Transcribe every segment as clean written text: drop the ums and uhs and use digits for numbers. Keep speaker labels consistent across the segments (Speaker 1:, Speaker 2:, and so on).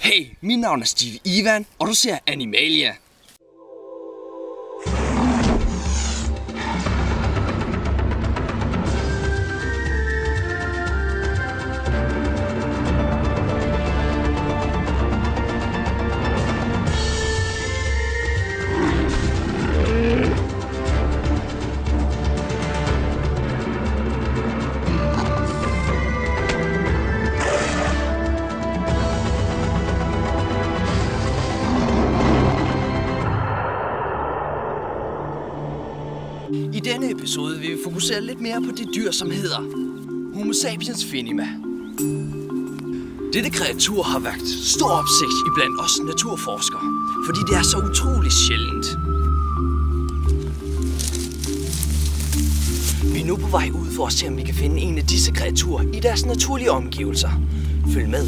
Speaker 1: Hey, mit navn er Steve Ivan, og du ser Animalia. I denne episode vil vi fokusere lidt mere på det dyr, som hedder Homo sapiens finima. Dette kreatur har vækt stor opsigt iblandt os naturforskere, fordi det er så utroligt sjældent. Vi er nu på vej ud for at se, om vi kan finde en af disse kreaturer i deres naturlige omgivelser. Følg med.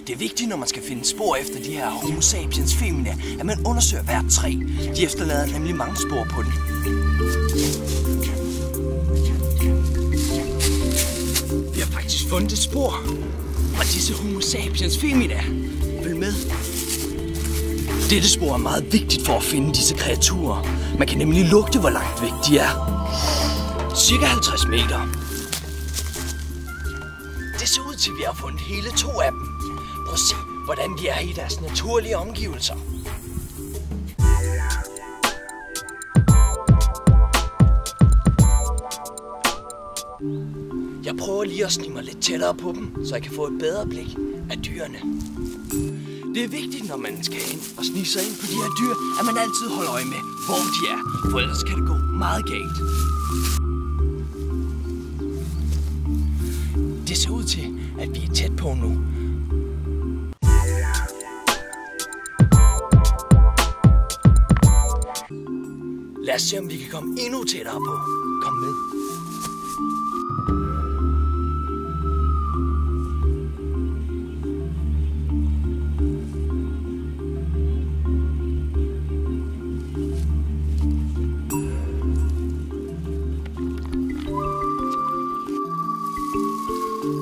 Speaker 1: Det er vigtigt, når man skal finde spor efter de her Homo sapiens femina, at man undersøger hvert træ. De efterlader nemlig mange spor på den. Vi har faktisk fundet et spor fra disse Homo sapiens femina. Følg med. Dette spor er meget vigtigt for at finde disse kreaturer. Man kan nemlig lugte, hvor langt væk de er. Cirka 50 meter. Det ser ud til, at vi har fundet hele 2 af dem. Prøv at se, hvordan de er i deres naturlige omgivelser. Jeg prøver lige at snige mig lidt tættere på dem, så jeg kan få et bedre blik af dyrene. Det er vigtigt, når man skal ind og snige sig ind på de her dyr, at man altid holder øje med, hvor de er, for ellers kan det gå meget galt. Det ser ud til, at vi er tæt på nu. Lad os se, om vi kan komme endnu tættere på. Kom med.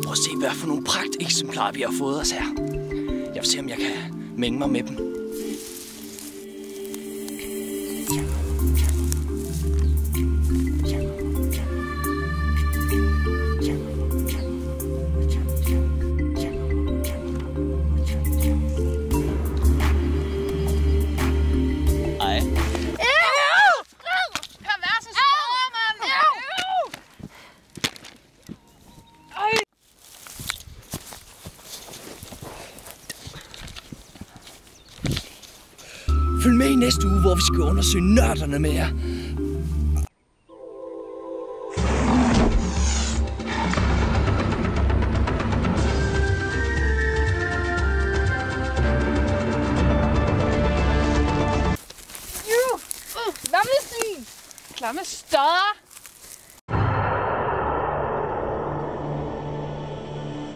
Speaker 1: Prøv at se, hvad for nogle pragteksemplarer vi har fået os her. Jeg vil se, om jeg kan mænge mig med dem. Følg med i næste uge, hvor vi skal undersøge nørderne med jer.
Speaker 2: Klamme svin! Klamme stodder!